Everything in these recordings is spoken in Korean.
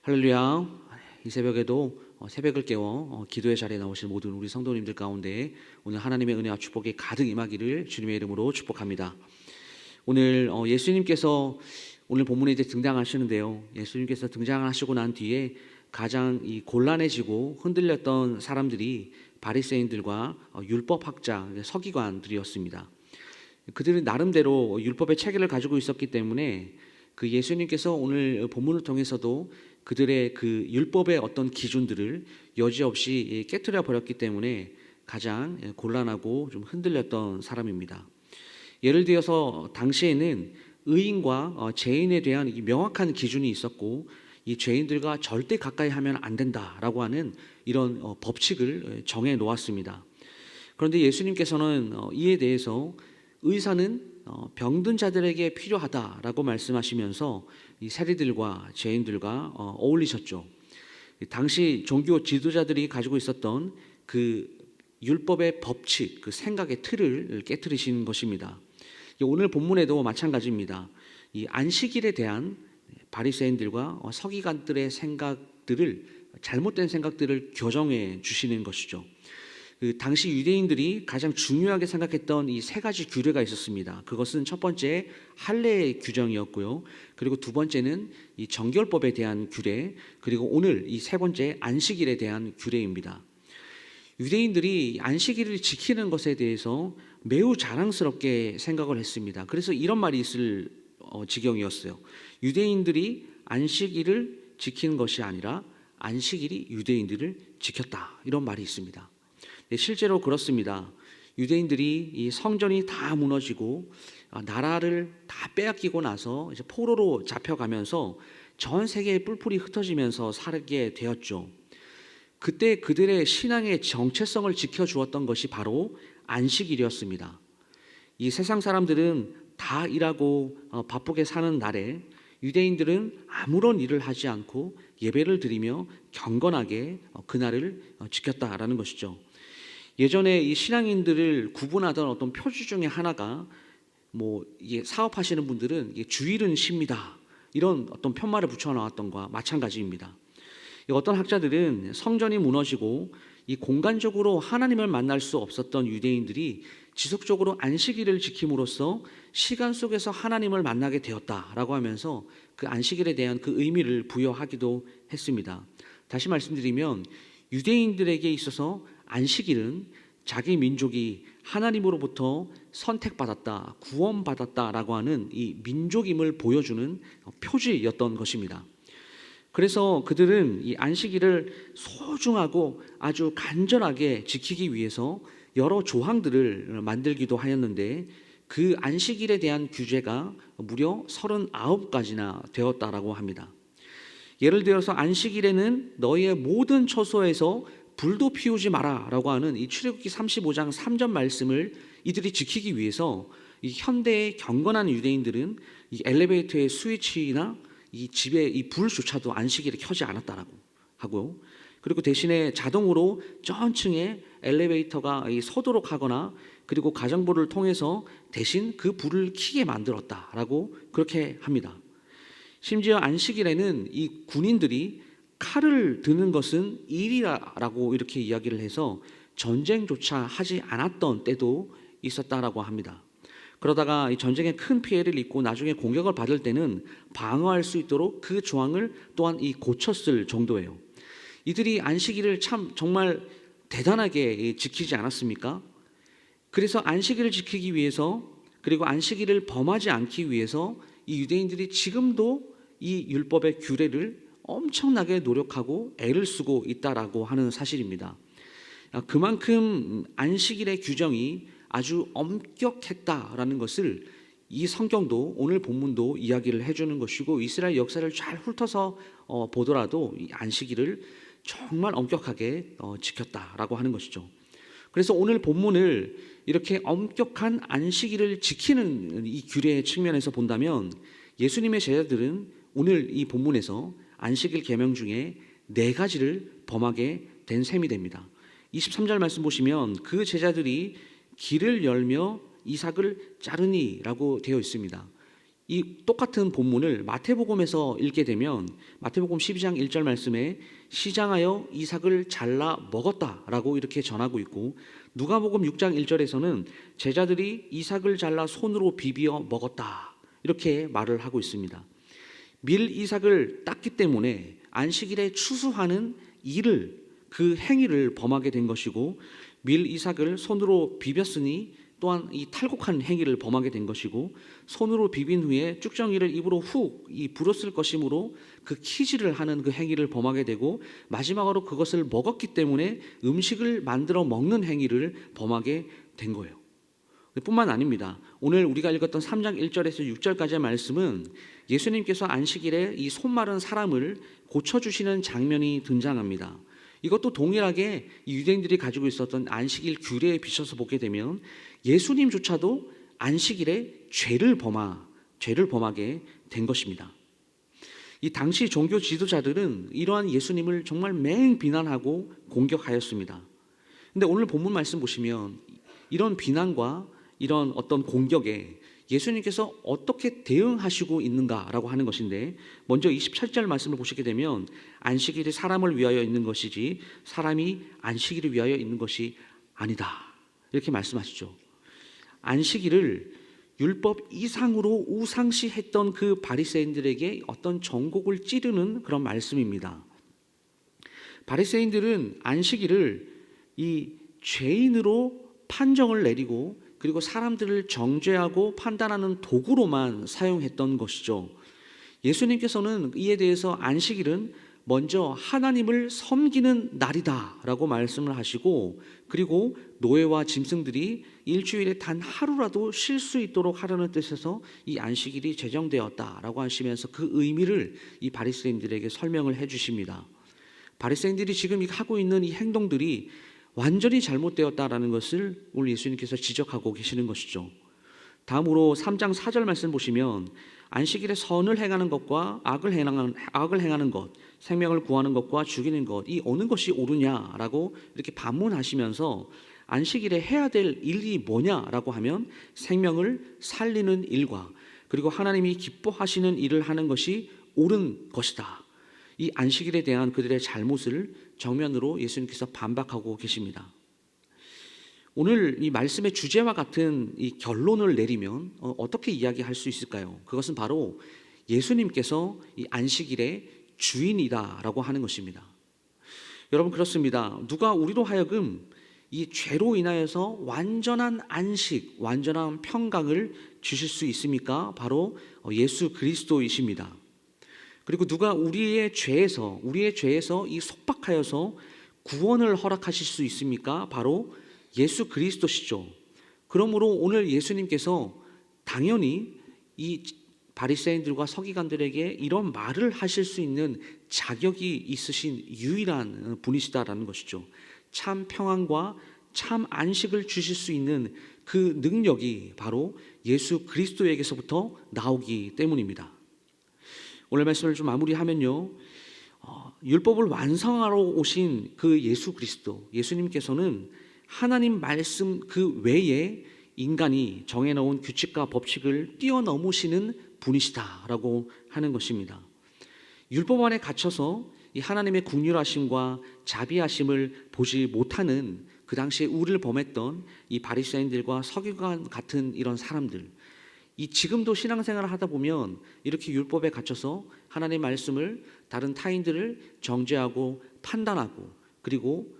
할렐루야. 이 새벽에도 새벽을 깨워 기도의 자리에 나오신 모든 우리 성도님들 가운데 오늘 하나님의 은혜와 축복이 가득 임하기를 주님의 이름으로 축복합니다. 오늘 예수님께서 오늘 본문에 이제 등장하시는데요. 예수님께서 등장하시고 난 뒤에 가장 이 곤란해지고 흔들렸던 사람들이 바리새인들과 율법학자, 서기관들이었습니다. 그들은 나름대로 율법의 체계를 가지고 있었기 때문에 그 예수님께서 오늘 본문을 통해서도 그들의 그 율법의 어떤 기준들을 여지없이 깨트려 버렸기 때문에 가장 곤란하고 좀 흔들렸던 사람입니다. 예를 들어서 당시에는 의인과 죄인에 대한 명확한 기준이 있었고, 이 죄인들과 절대 가까이 하면 안 된다라고 하는 이런 법칙을 정해 놓았습니다. 그런데 예수님께서는 이에 대해서 의사는 병든 자들에게 필요하다라고 말씀하시면서 이 세리들과 죄인들과 어울리셨죠. 당시 종교 지도자들이 가지고 있었던 그 율법의 법칙, 그 생각의 틀을 깨트리신 것입니다. 오늘 본문에도 마찬가지입니다. 이 안식일에 대한 바리새인들과 서기관들의 생각들을, 잘못된 생각들을 교정해 주시는 것이죠. 그 당시 유대인들이 가장 중요하게 생각했던 이 세 가지 규례가 있었습니다. 그것은 첫 번째 할례의 규정이었고요. 그리고 두 번째는 이 정결법에 대한 규례, 그리고 오늘 이 세 번째 안식일에 대한 규례입니다. 유대인들이 안식일을 지키는 것에 대해서 매우 자랑스럽게 생각을 했습니다. 그래서 이런 말이 있을 지경이었어요. 유대인들이 안식일을 지키는 것이 아니라 안식일이 유대인들을 지켰다, 이런 말이 있습니다. 실제로 그렇습니다. 유대인들이 이 성전이 다 무너지고 나라를 다 빼앗기고 나서 이제 포로로 잡혀가면서 전 세계에 뿔뿔이 흩어지면서 살게 되었죠. 그때 그들의 신앙의 정체성을 지켜주었던 것이 바로 안식일이었습니다. 이 세상 사람들은 다 일하고 바쁘게 사는 날에 유대인들은 아무런 일을 하지 않고 예배를 드리며 경건하게 그날을 지켰다라는 것이죠. 예전에 이 신앙인들을 구분하던 어떤 표지 중에 하나가 이게 사업하시는 분들은 이게 주일은 쉽니다, 이런 어떤 편말을 붙여 나왔던 것과 마찬가지입니다. 어떤 학자들은 성전이 무너지고 이 공간적으로 하나님을 만날 수 없었던 유대인들이 지속적으로 안식일을 지킴으로써 시간 속에서 하나님을 만나게 되었다라고 하면서 그 안식일에 대한 그 의미를 부여하기도 했습니다. 다시 말씀드리면 유대인들에게 있어서 안식일은 자기 민족이 하나님으로부터 선택받았다, 구원받았다라고 하는 이 민족임을 보여주는 표지였던 것입니다. 그래서 그들은 이 안식일을 소중하고 아주 간절하게 지키기 위해서 여러 조항들을 만들기도 하였는데, 그 안식일에 대한 규제가 무려 39가지나 되었다라고 합니다. 예를 들어서 안식일에는 너희의 모든 처소에서 불도 피우지 마라 라고 하는 이 출애굽기 35장 3절 말씀을 이들이 지키기 위해서 이 현대의 경건한 유대인들은 이 엘리베이터의 스위치나 이 집에 이 불조차도 안식일에 켜지 않았다라고 하고요. 그리고 대신에 자동으로 전층에 엘리베이터가 서도록 하거나, 그리고 가정부를 통해서 대신 그 불을 켜게 만들었다라고 그렇게 합니다. 심지어 안식일에는 이 군인들이 칼을 드는 것은 일이라고 이렇게 이야기를 해서 전쟁조차 하지 않았던 때도 있었다라고 합니다. 그러다가 이 전쟁에 큰 피해를 입고 나중에 공격을 받을 때는 방어할 수 있도록 그 조항을 또한 고쳤을 정도예요. 이들이 안식일을 참 정말 대단하게 지키지 않았습니까? 그래서 안식일을 지키기 위해서, 그리고 안식일을 범하지 않기 위해서 이 유대인들이 지금도 이 율법의 규례를 엄청나게 노력하고 애를 쓰고 있다라고 하는 사실입니다. 그만큼 안식일의 규정이 아주 엄격했다라는 것을 이 성경도, 오늘 본문도 이야기를 해주는 것이고, 이스라엘 역사를 잘 훑어서 보더라도 이 안식일을 정말 엄격하게 지켰다라고 하는 것이죠. 그래서 오늘 본문을 이렇게 엄격한 안식일을 지키는 이 규례의 측면에서 본다면, 예수님의 제자들은 오늘 이 본문에서 안식일 계명 중에 4가지를 범하게 된 셈이 됩니다. 23절 말씀 보시면 그 제자들이 길을 열며 이삭을 자르니라고 되어 있습니다. 이 똑같은 본문을 마태복음에서 읽게 되면 마태복음 12장 1절 말씀에 시장하여 이삭을 잘라 먹었다라고 이렇게 전하고 있고, 누가복음 6장 1절에서는 제자들이 이삭을 잘라 손으로 비비어 먹었다 이렇게 말을 하고 있습니다. 밀 이삭을 땄기 때문에 안식일에 추수하는 일을, 그 행위를 범하게 된 것이고, 밀 이삭을 손으로 비볐으니 또한 이 탈곡한 행위를 범하게 된 것이고, 손으로 비빈 후에 쭉정이를 입으로 훅 불었을 것이므로 그 키질을 하는 그 행위를 범하게 되고, 마지막으로 그것을 먹었기 때문에 음식을 만들어 먹는 행위를 범하게 된 거예요. 뿐만 아닙니다. 오늘 우리가 읽었던 3장 1절에서 6절까지의 말씀은 예수님께서 안식일에 이 손마른 사람을 고쳐주시는 장면이 등장합니다. 이것도 동일하게 유대인들이 가지고 있었던 안식일 규례에 비춰서 보게 되면 예수님조차도 안식일에 죄를 범하게 된 것입니다. 이 당시 종교 지도자들은 이러한 예수님을 정말 맹 비난하고 공격하였습니다. 근데 오늘 본문 말씀 보시면 이런 비난과 이런 어떤 공격에 예수님께서 어떻게 대응하시고 있는가라고 하는 것인데, 먼저 27절 말씀을 보시게 되면 안식일이 사람을 위하여 있는 것이지 사람이 안식일을 위하여 있는 것이 아니다 이렇게 말씀하시죠. 안식일을 율법 이상으로 우상시했던 그 바리새인들에게 어떤 정곡을 찌르는 그런 말씀입니다. 바리새인들은 안식일을 이 죄인으로 판정을 내리고 그리고 사람들을 정죄하고 판단하는 도구로만 사용했던 것이죠. 예수님께서는 이에 대해서 안식일은 먼저 하나님을 섬기는 날이다라고 말씀을 하시고, 그리고 노예와 짐승들이 일주일에 단 하루라도 쉴 수 있도록 하려는 뜻에서 이 안식일이 제정되었다라고 하시면서 그 의미를 이 바리새인들에게 설명을 해 주십니다. 바리새인들이 지금 하고 있는 이 행동들이 완전히 잘못되었다라는 것을 오늘 예수님께서 지적하고 계시는 것이죠. 다음으로 3장 4절 말씀 보시면 안식일에 선을 행하는 것과 악을 행하는 것, 생명을 구하는 것과 죽이는 것, 이 어느 것이 옳으냐라고 이렇게 반문하시면서 안식일에 해야 될 일이 뭐냐라고 하면 생명을 살리는 일과 그리고 하나님이 기뻐하시는 일을 하는 것이 옳은 것이다. 이 안식일에 대한 그들의 잘못을 정면으로 예수님께서 반박하고 계십니다. 오늘 이 말씀의 주제와 같은 이 결론을 내리면 어떻게 이야기할 수 있을까요? 그것은 바로 예수님께서 이 안식일의 주인이다라고 하는 것입니다. 여러분, 그렇습니다. 누가 우리로 하여금 이 죄로 인하여서 완전한 안식, 완전한 평강을 주실 수 있습니까? 바로 예수 그리스도이십니다. 그리고 누가 우리의 죄에서 이 속박하여서 구원을 허락하실 수 있습니까? 바로 예수 그리스도시죠. 그러므로 오늘 예수님께서 당연히 이 바리새인들과 서기관들에게 이런 말을 하실 수 있는 자격이 있으신 유일한 분이시다라는 것이죠. 참 평안과 참 안식을 주실 수 있는 그 능력이 바로 예수 그리스도에게서부터 나오기 때문입니다. 오늘 말씀을 좀 마무리하면요, 율법을 완성하러 오신 그 예수 그리스도, 예수님께서는 하나님 말씀 그 외에 인간이 정해놓은 규칙과 법칙을 뛰어넘으시는 분이시다라고 하는 것입니다. 율법 안에 갇혀서 이 하나님의 긍휼하심과 자비하심을 보지 못하는 그 당시에 우를 범했던 이 바리새인들과 서기관 같은 이런 사람들, 이 지금도 신앙생활을 하다 보면 이렇게 율법에 갇혀서 하나님의 말씀을 다른 타인들을 정죄하고 판단하고, 그리고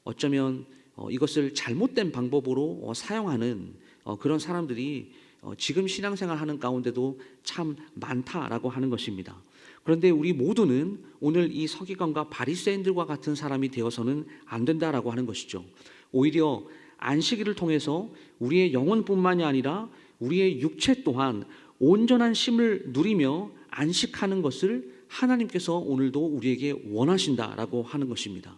어쩌면 이것을 잘못된 방법으로 사용하는 그런 사람들이 지금 신앙생활 하는 가운데도 참 많다라고 하는 것입니다. 그런데 우리 모두는 오늘 이 서기관과 바리새인들과 같은 사람이 되어서는 안 된다라고 하는 것이죠. 오히려 안식일을 통해서 우리의 영혼뿐만이 아니라 우리의 육체 또한 온전한 쉼을 누리며 안식하는 것을 하나님께서 오늘도 우리에게 원하신다라고 하는 것입니다.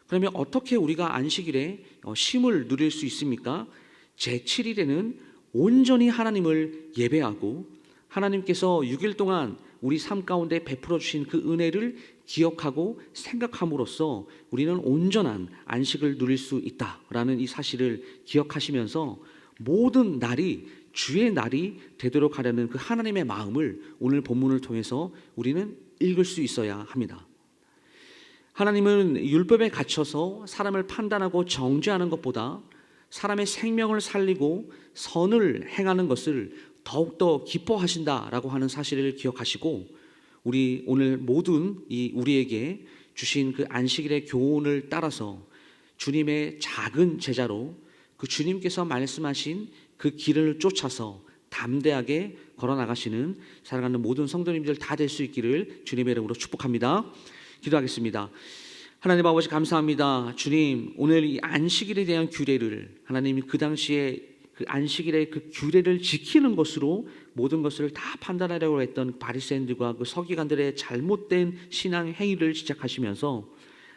그러면 어떻게 우리가 안식일에 쉼을 누릴 수 있습니까? 제7일에는 온전히 하나님을 예배하고 하나님께서 6일 동안 우리 삶 가운데 베풀어 주신 그 은혜를 기억하고 생각함으로써 우리는 온전한 안식을 누릴 수 있다라는 이 사실을 기억하시면서 모든 날이 주의 날이 되도록 하려는 그 하나님의 마음을 오늘 본문을 통해서 우리는 읽을 수 있어야 합니다. 하나님은 율법에 갇혀서 사람을 판단하고 정죄하는 것보다 사람의 생명을 살리고 선을 행하는 것을 더욱더 기뻐하신다라고 하는 사실을 기억하시고, 우리 오늘 모든 우리에게 주신 그 안식일의 교훈을 따라서 주님의 작은 제자로 그 주님께서 말씀하신 그 길을 쫓아서 담대하게 걸어나가시는 사랑하는 모든 성도님들 다 될 수 있기를 주님의 이름으로 축복합니다. 기도하겠습니다. 하나님 아버지, 감사합니다. 주님, 오늘 이 안식일에 대한 규례를, 하나님이 그 당시에 그 안식일의 그 규례를 지키는 것으로 모든 것을 다 판단하려고 했던 바리새인들과 그 서기관들의 잘못된 신앙 행위를 지적하시면서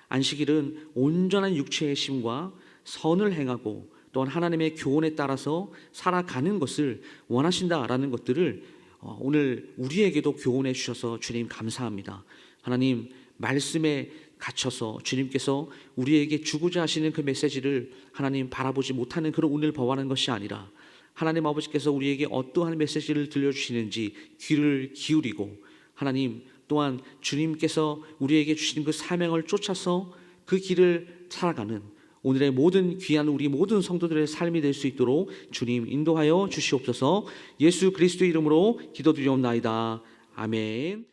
안식일은 온전한 육체의 심과 선을 행하고 또한 하나님의 교훈에 따라서 살아가는 것을 원하신다라는 것들을 오늘 우리에게도 교훈해 주셔서 주님 감사합니다. 하나님, 말씀에 갇혀서 주님께서 우리에게 주고자 하시는 그 메시지를 하나님 바라보지 못하는 그런 운을 범하는 것이 아니라, 하나님 아버지께서 우리에게 어떠한 메시지를 들려주시는지 귀를 기울이고, 하나님 또한 주님께서 우리에게 주시는 그 사명을 쫓아서 그 길을 살아가는 오늘의 모든 귀한 우리 모든 성도들의 삶이 될 수 있도록 주님 인도하여 주시옵소서. 예수 그리스도의 이름으로 기도드리옵나이다. 아멘.